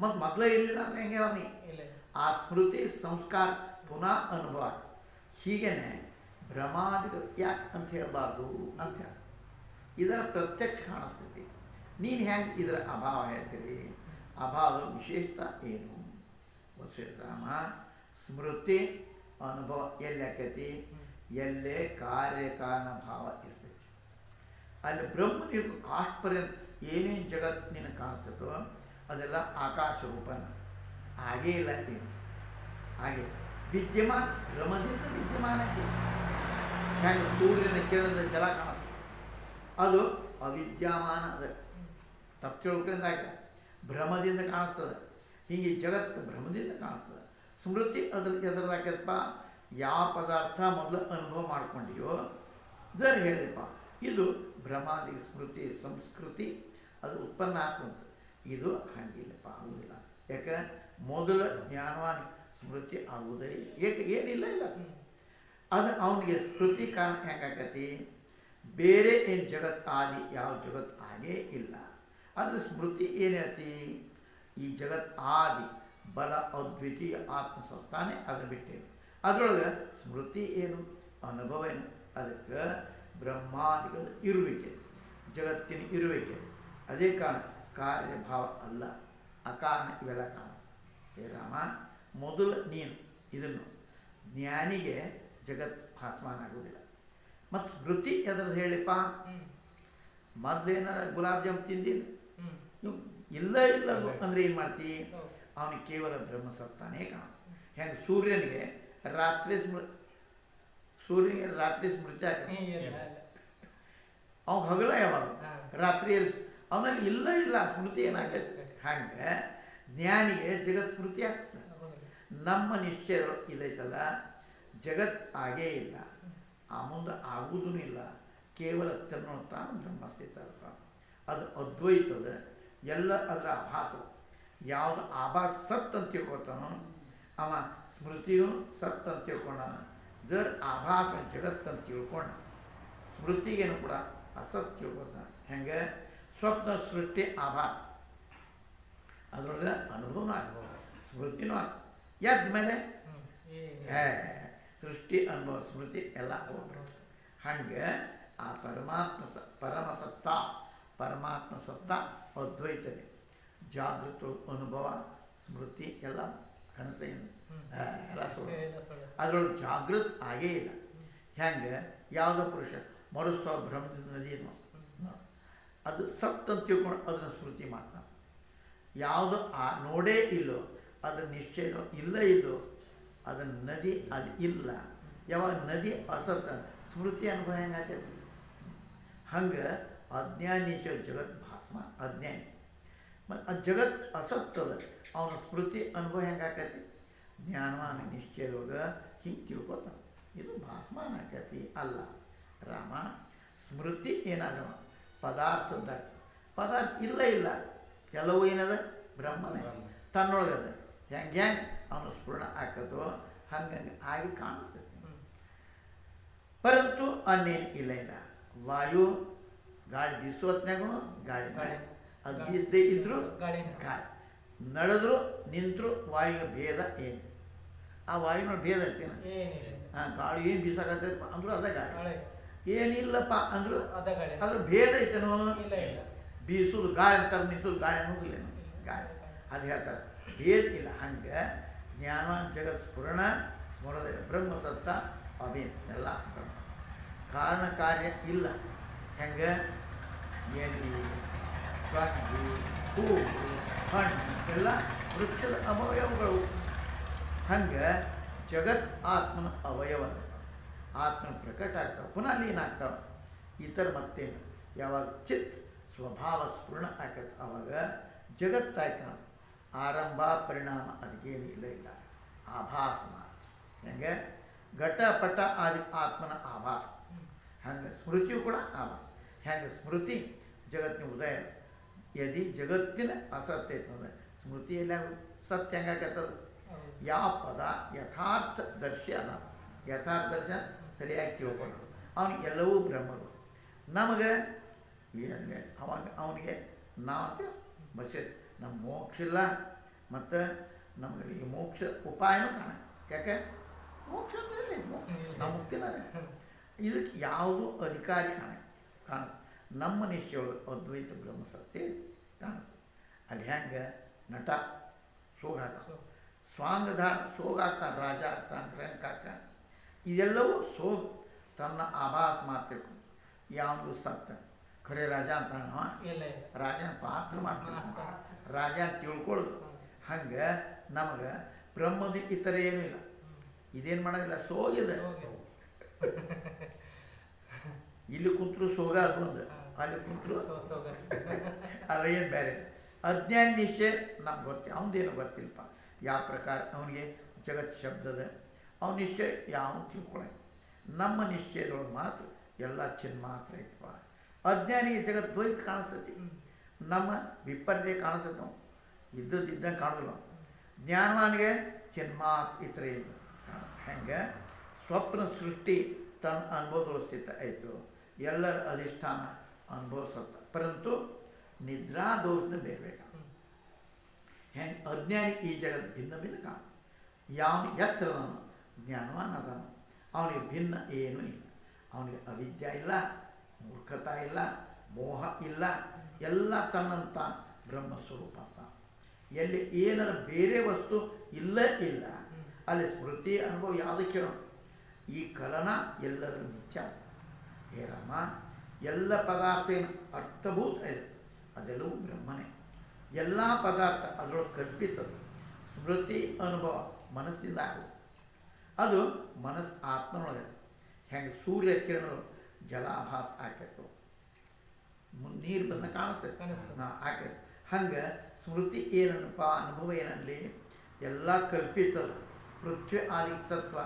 ಮತ್ತು ಮೊದಲೇ ಇರಲಿಲ್ಲ ಅಂದ್ರೆ ಹೆಂಗೆ ಹೇಳಮ್ಮಿ? ಆ ಸ್ಮೃತಿ ಸಂಸ್ಕಾರ ಪುನಃ ಅನುಭವ. ಹೀಗೇನೆ ಭ್ರಮಾದಿಗಳು ಯಾಕೆ ಅಂತ ಹೇಳಬಾರ್ದು ಅಂತ ಹೇಳಿ ಇದರ ಪ್ರತ್ಯಕ್ಷ ಕಾಣಿಸ್ತೈತಿ. ನೀನು ಹೆಂಗೆ ಇದರ ಅಭಾವ ಹೇಳ್ತೀರಿ? ಅಭಾವದ ವಿಶೇಷತೆ ಏನು? ವಸುರಾಮ ಸ್ಮೃತಿ ಅನುಭವ ಎಲ್ಲಿ ಆಕೈತಿ? ಎಲ್ಲೇ ಕಾರ್ಯಕಾರಣ ಭಾವ ಇರ್ತೈತಿ. ಅಲ್ಲಿ ಬ್ರಹ್ಮನಿಗೂ ಕಾಸ್ಟ್ ಪರ್ಯಂತ ಏನೇನು ಜಗತ್ತು ನಿನಗೆ ಕಾಣಿಸ್ತದೋ ಅದೆಲ್ಲ ಆಕಾಶ ರೂಪನ ಹಾಗೇ ಇಲ್ಲ. ಏನು ಹಾಗೆ ವಿದ್ಯಮಾನ ಭ್ರಮದಿಂದ ವಿದ್ಯಮಾನ ಐತಿ. ಹೆಂಗೆ ಸೂರ್ಯನ ಕೇಳಿದ್ರೆ ಜಲ ಕಾಣಿಸ್ತದೆ, ಅದು ಅವಿದ್ಯಮಾನ. ಅದ ತಪ್ಪು ತಿಳ್ಕೊಂಡ ಭ್ರಮದಿಂದ ಕಾಣಿಸ್ತದೆ. ಹೀಗೆ ಜಗತ್ತು ಭ್ರಮದಿಂದ ಕಾಣಿಸ್ತದೆ. ಸ್ಮೃತಿ ಎದ್ರದಾಕಪ್ಪ ಯಾವ ಪದಾರ್ಥ ಮೊದಲು ಅನುಭವ ಮಾಡ್ಕೊಂಡಿಯೋ ಜರ್ ಹೇಳಿದಪ್ಪ ಇದು ಭ್ರಮಾದಿ ಸ್ಮೃತಿ ಸಂಸ್ಕೃತಿ ಅದು ಉತ್ಪನ್ನ ಆಗ್ತಂತ. ಇದು ಹಾಗಿಲ್ಲಪ್ಪ, ಆಗುವುದಿಲ್ಲ. ಯಾಕೆ? ಮೊದಲ ಜ್ಞಾನವಾನ ಸ್ಮೃತಿ ಆಗುವುದೇ ಏಕೆ ಏನಿಲ್ಲ ಇಲ್ಲ. ಅದು ಅವನಿಗೆ ಸ್ಮೃತಿ ಕಾರಣ ಹೆಂಗಾಕತಿ? ಬೇರೆ ಏನು ಜಗತ್ತು ಆದಿ ಯಾವ ಜಗತ್ತು ಆಗೇ ಇಲ್ಲ. ಅದ್ರ ಸ್ಮೃತಿ ಏನು ಹೇಳ್ತಿ? ಈ ಜಗತ್ತು ಆದಿ ಬಲ ಅದ್ವಿತೀಯ ಆತ್ಮಸತ್ತಾನೆ ಅದು ಬಿಟ್ಟೇನು. ಅದರೊಳಗೆ ಸ್ಮೃತಿ ಏನು? ಅನುಭವ ಏನು? ಅದಕ್ಕೆ ಬ್ರಹ್ಮಾದಿಗಳ ಇರುವಿಕೆ, ಜಗತ್ತಿನ ಇರುವಿಕೆ. ಅದೇ ಕಾರಣ ಕಾರ್ಯಭಾವ ಅಲ್ಲ, ಅಕಾರಣ ಇವೆಲ್ಲ ಕಾಣಿಸ್ತದೆ. ರಾಮ ಮೊದಲು ನೀನು ಇದನ್ನು ಜ್ಞಾನಿಗೆ ಜಗತ್ ಭಾಸಮಾನ ಆಗುವುದಿಲ್ಲ. ಮತ್ತು ಸ್ಮೃತಿ ಎದ್ರದ್ದು ಹೇಳಿಪ್ಪ, ಮೊದಲೇನಾರ ಗುಲಾಬ್ ಜಾಮ್ ತಿಂದಿಲ್ಲ ಇಲ್ಲ ಇಲ್ಲ ಅಂದರೆ ಏನು ಮಾಡ್ತಿ? ಅವನಿಗೆ ಕೇವಲ ಬ್ರಹ್ಮಸತ್ತಾನೇ ಕಾಣ. ಹೆಂಗೆ ಸೂರ್ಯನಿಗೆ ರಾತ್ರಿ ಸ್ಮೃತಿ ಆಗ್ತದೆ, ಅವ್ನು ಹಗಲ ಯಾವಾಗ ರಾತ್ರಿ ಅವನಲ್ಲಿ ಇಲ್ಲ ಸ್ಮೃತಿ ಏನಾಗೈತೆ. ಹಂಗೆ ಜ್ಞಾನಿಗೆ ಜಗತ್ ಸ್ಮೃತಿ ಆಗ್ತದೆ. ನಮ್ಮ ನಿಶ್ಚಯ ಇದೈತಲ್ಲ, ಜಗತ್ ಆಗೇ ಇಲ್ಲ, ಆ ಮುಂದೆ ಆಗುವುದೂ ಇಲ್ಲ, ಕೇವಲ ತಾನು ಬ್ರಹ್ಮಸ್ಥಿತ. ಅದು ಅದ್ವೈತದ ಎಲ್ಲ ಅದರ ಆಭಾಸ. ಯಾವುದು ಆಭಾಸ ಸತ್ ಅಂತ ತಿಳ್ಕೊತಾನೋ ಅವ ಸ್ಮೃತಿಯೂ ಸತ್ ಅಂತ ತಿಳ್ಕೊಂಡಾನ. ಜರ್ ಆಭಾಸ ಜಗತ್ತಂತ ತಿಳ್ಕೊಂಡ ಸ್ಮೃತಿಗೇನು ಕೂಡ ಅಸತ್ ತಿಳ್ಕೊತಾನೆ. ಹೆಂಗೆ? ಸ್ವಪ್ನ ಸೃಷ್ಟಿ ಆಭಾಸ, ಅದರೊಳಗೆ ಅನುಭವನೂ ಆಗ್ಬೋದು, ಸ್ಮೃತಿನೂ ಎದ್ದ ಮೇಲೆ ಸೃಷ್ಟಿ ಅನುಭವ ಸ್ಮೃತಿ ಎಲ್ಲ ಹೋಗ್ಬಿಡುತ್ತೆ. ಹಂಗೆ ಆ ಪರಮಾತ್ಮ ಸತ್ತ ಅದ್ವೈತದೆ. ಜಾಗೃತ ಅನುಭವ ಸ್ಮೃತಿ ಎಲ್ಲ ಕನಸೇನು ಎಲ್ಲ ಸುಳ್ಳು. ಅದರೊಳಗೆ ಜಾಗೃತ ಆಗೇ ಇಲ್ಲ. ಹೆಂಗೆ? ಯಾವುದೋ ಪುರುಷ ಮರುಸ್ಥಳ ಬ್ರಹ್ಮದ ನದಿ ಅದು ಸತ್ ಅಂತ ತಿಳ್ಕೊಂಡು ಅದನ್ನು ಸ್ಮೃತಿ ಮಾಡ್ತಾನೆ. ಯಾವುದು ಆ ನೋಡೇ ಇಲ್ಲೋ ಅದರ ನಿಶ್ಚಯ ಇಲ್ಲೋ ಅದನ್ನು ನದಿ ಅಲ್ಲಿ ಇಲ್ಲ. ಯಾವಾಗ ನದಿ ಅಸತ್ತ ಸ್ಮೃತಿ ಅನುಭವ ಹೆಂಗಾಗ್ತೈತಿ? ಹಂಗೆ ಅಜ್ಞಾನಿ ಜಗತ್ ಭಾಸ್ಮ ಅಜ್ಞಾನಿ. ಮತ್ತು ಆ ಜಗತ್ ಅಸತ್ತದ ಅವನ ಸ್ಮೃತಿ ಅನುಭವ ಹೆಂಗಾಕತಿ? ಜ್ಞಾನವಾನ ನಿಶ್ಚಯದೊಳಗ ಹಿಂಗೆ ತಿಳ್ಕೊತಾನೆ. ಇದು ಭಾಸ್ಮಾನ ಆಕತಿ ಅಲ್ಲ. ರಾಮ ಸ್ಮೃತಿ ಏನಾದವ ಪದಾರ್ಥದ ಪದಾರ್ಥ ಇಲ್ಲ ಎಲ್ಲವೂ ಏನದ ಬ್ರಹ್ಮನೇ ತನ್ನೊಳಗದ. ಹೆಂಗೆ ಅವನು ಸ್ಫುರಣ ಹಾಕೋದು ಹಂಗಂಗೆ ಆಗಿ ಕಾಣಿಸ್ತೈತಿ. ಪರಂತು ಅನ್ನೇನು ಇಲ್ಲ. ವಾಯು ಗಾಳಿ ಬೀಸುವತ್ನಾಗೂ ಗಾಳಿ ಅದು ಬೀಸದೇ ಇದ್ದರೂ ಗಾಳಿ ನಡೆದ್ರು ನಿಂತರೂ ವಾಯು ಭೇದ ಏನು? ಆ ವಾಯುನ ಭೇದ ಇರ್ತೀನಿ. ಗಾಳಿ ಏನು ಬೀಸಾಕತ್ತೈತಿ ಅಂದ್ರೂ ಅದ ಗಾಳಿ, ಏನಿಲ್ಲಪ್ಪ ಅಂದ್ರು ಅದ್ರ ಭೇದ ಐತೇನೋ? ಬೀಸುದು ಗಾಳಿ ಅಂತಾರೆ, ನಿಂತದ್ದು ಗಾಳಿ ಅನ್ನೋದಿಲ್ಲೇನು? ಗಾಳಿ ಅದು ಹೇಳ್ತಾರೆ, ಭೇದ ಇಲ್ಲ. ಹಂಗೆ ಜ್ಞಾನವಾನ್ ಜಗತ್ ಸ್ಮರದ ಬ್ರಹ್ಮಸತ್ತ ಅಭೇದ ಎಲ್ಲ ಬ್ರಹ್ಮ. ಕಾರಣ ಕಾರ್ಯ ಇಲ್ಲ. ಹೆಂಗೆ? ಎಲೆ ಗಾಂಧಿ ಹೂವು ಹಣ್ಣು ಎಲ್ಲ ವೃಕ್ಷದ ಅವಯವಗಳು. ಹಂಗೆ ಜಗತ್ ಆತ್ಮನ ಅವಯವ, ಆತ್ಮನ ಪ್ರಕಟ ಆಗ್ತಾವೆ, ಪುನಃ ಲೀನಾಗ್ತಾವೆ. ಇತರ ಮತ್ತೇನು? ಯಾವಾಗ ಚಿತ್ ಸ್ವಭಾವ ಸ್ಫುರಣ ಆಕತ್ತೆ ಆವಾಗ ಜಗತ್ತಾಯ್ತು. ಆರಂಭ ಪರಿಣಾಮ ಅದಕ್ಕೇನು ಇಲ್ಲ ಆಭಾಸ ಮಾತ್ರ. ಹೆಂಗೆ ಘಟ ಪಟ ಆದಿ ಆತ್ಮನ ಆಭಾಸ, ಹಂಗೆ ಸ್ಮೃತಿಯು ಕೂಡ ಆಭಾಸ. ಹೆಂಗೆ ಸ್ಮೃತಿ ಜಗತ್ತಿನ ಉದಯ, ಯದಿ ಜಗತ್ತಿನ ಅಸತ್ಯ ಇರ್ತದೆ ಸ್ಮೃತಿಯಲ್ಲಿ ಸತ್ಯ ಹೆಂಗಾಕತ್ತದ. ಯಾವ ಪದ ಯಥಾರ್ಥ ದರ್ಶಿ ಅದ, ಯಥಾರ್ಥ ದರ್ಶನ ಸರಿಯಾಗಿ ತಿಳ್ಕೊಂಡು ಅವನಿಗೆ ಎಲ್ಲವೂ ಬ್ರಹ್ಮರು. ನಮಗೆ ಅವಾಗ ಅವನಿಗೆ ನಾವು ಬಸ್ ನಮ್ಮ ಮೋಕ್ಷ ಇಲ್ಲ, ಮತ್ತು ನಮಗೆ ಈ ಮೋಕ್ಷ ಉಪಾಯನೂ ಕಾಣ. ಯಾಕೆ ಮೋಕ್ಷ ನಾವು ಮುಕ್ತಿಲ್ಲ, ಇದಕ್ಕೆ ಯಾವುದೂ ಅಧಿಕಾರಿ ಕಾಣುತ್ತೆ. ನಮ್ಮ ನಿಶ್ಚಯೊಳಗೆ ಅದ್ವೈತ ಬ್ರಹ್ಮ ಸತ್ಯ ಕಾಣುತ್ತೆ. ಅಲ್ಲಿ ಹೆಂಗೆ ನಟ ಸೋಗಾಕ ಸ್ವಾಂಗಧಾರ ಸೋಗಾಗ್ತಾನೆ, ರಾಜ ಆಗ್ತಾನೆ, ರಂಕ್ ಆಗ್ತಾನೆ. ಇದೆಲ್ಲವೂ ಸೋಗ್ ತನ್ನ ಆಭಾಸ ಮಾತ್ರ ಯಾವುದು ಸತ್ಯ ಖರೆ ರಾಜ ಅಂತಾನೆ, ರಾಜನ ಪಾತ್ರ ಮಾಡ್ತಾನೆ, ರಾಜ ಅಂತ ತಿಳ್ಕೊಳ್ಳೋದು. ಹಂಗೆ ನಮಗೆ ಬ್ರಹ್ಮದ ಇತರ ಏನೂ ಇಲ್ಲ. ಇದೇನು ಮಾಡೋದಿಲ್ಲ, ಸೋಗಿದೆ. ಇಲ್ಲಿ ಕುಂತರು ಸೋಗ ಒಂದು, ಅಲ್ಲಿ ಕುಂತರು ಅದ್ರ ಏನು ಬೇರೆ. ಅಜ್ಞಾನ ನಿಶ್ಚಯ ನಮ್ಗೆ ಅವನದೇನು ಗೊತ್ತಿಲ್ಲಪ್ಪ ಯಾವ ಪ್ರಕಾರ ಅವನಿಗೆ ಜಗತ್ ಶಬ್ದದ ಅವನ ನಿಶ್ಚಯ ಯಾವ ತಿಳ್ಕೊಳ್ಳ. ನಮ್ಮ ನಿಶ್ಚಯದೊಳಗೆ ಮಾತ್ರ ಎಲ್ಲ ಚಿನ್ಮಾತ್ರ ಐತಪ್ಪ. ಅಜ್ಞಾನಿಗೆ ಜಗತ್ ದ್ವೈತ ಕಾಣಿಸ್ತೈತಿ, ನಮ್ಮ ವಿಪರ್ಯ ಕಾಣಿಸ್ತೈತೆ. ನಾವು ಇದ್ದಂಗೆ ಕಾಣೋದಿಲ್ಲ. ಜ್ಞಾನವಾನಿಗೆ ಚಿನ್ಮಾತ್ರ ಇತರ ಇಲ್ಲ. ಹೆಂಗೆ ಸ್ವಪ್ನ ಸೃಷ್ಟಿ ತನ್ನ ಅನುಭವದೊಳಗೆ ಸ್ಥಿತ ಆಯಿತು, ಎಲ್ಲರ ಅಧಿಷ್ಠಾನ ಅನುಭವಿಸತ್ತ, ಪರಂತು ನಿದ್ರಾ ದೋಷನ ಬೇರೆ. ಹೆಂಗೆ ಅಜ್ಞಾನಿ ಈ ಜಗತ್ತು ಭಿನ್ನ ಭಿನ್ನ ಕಾಣ. ಯಾವನು ಎಚ್ಚರದನು ಜ್ಞಾನವಾನ ಅದನು, ಅವನಿಗೆ ಭಿನ್ನ ಏನೂ ಇಲ್ಲ. ಅವನಿಗೆ ಅವಿದ್ಯೆ ಇಲ್ಲ, ಮೂರ್ಖತಾ ಇಲ್ಲ, ಮೋಹ ಇಲ್ಲ, ಎಲ್ಲ ತನ್ನಂತ ಬ್ರಹ್ಮಸ್ವರೂಪ ಅಂತ. ಎಲ್ಲಿ ಏನಾರ ಬೇರೆ ವಸ್ತು ಇಲ್ಲ ಇಲ್ಲ ಅಲ್ಲಿ ಸ್ಮೃತಿ ಅನುಭವ ಯಾವುದಕ್ಕೆ ಕೇಳೋಣ. ಈ ಕಲನ ಎಲ್ಲರ ನಿತ್ಯ. ಹೇ ರಾಮ, ಎಲ್ಲ ಪದಾರ್ಥ ಏನು ಅರ್ಥಭೂತ ಇದೆ ಅದೆಲ್ಲವೂ ಬ್ರಹ್ಮನೇ. ಎಲ್ಲ ಪದಾರ್ಥ ಅದರೊಳಗೆ ಕಲ್ಪಿತದ್ದು. ಸ್ಮೃತಿ ಅನುಭವ ಮನಸ್ಸಿನಿಂದ ಆಗೋದು, ಅದು ಮನಸ್ಸು ಆತ್ಮನೊಳಗೆ. ಹೆಂಗೆ ಸೂರ್ಯ ಕಿರಣಗಳು ಜಲಾಭಾಸ ಆಕೈತು, ನೀರು ಬಂದ ಕಾಣಿಸ್ತೈತೆ ಆಕೈತೆ. ಹಂಗೆ ಸ್ಮೃತಿ ಏನನ್ನಪ್ಪ, ಅನುಭವ ಏನಲ್ಲಿ ಎಲ್ಲ ಕಲ್ಪಿತದ. ಪೃಥ್ವಿ ಆದಿ ತತ್ವ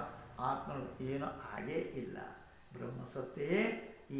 ಆತ್ಮನೊಳಗೆ ಏನೋ ಹಾಗೇ ಇಲ್ಲ. ಬ್ರಹ್ಮಸತ್ಯೇ ಈ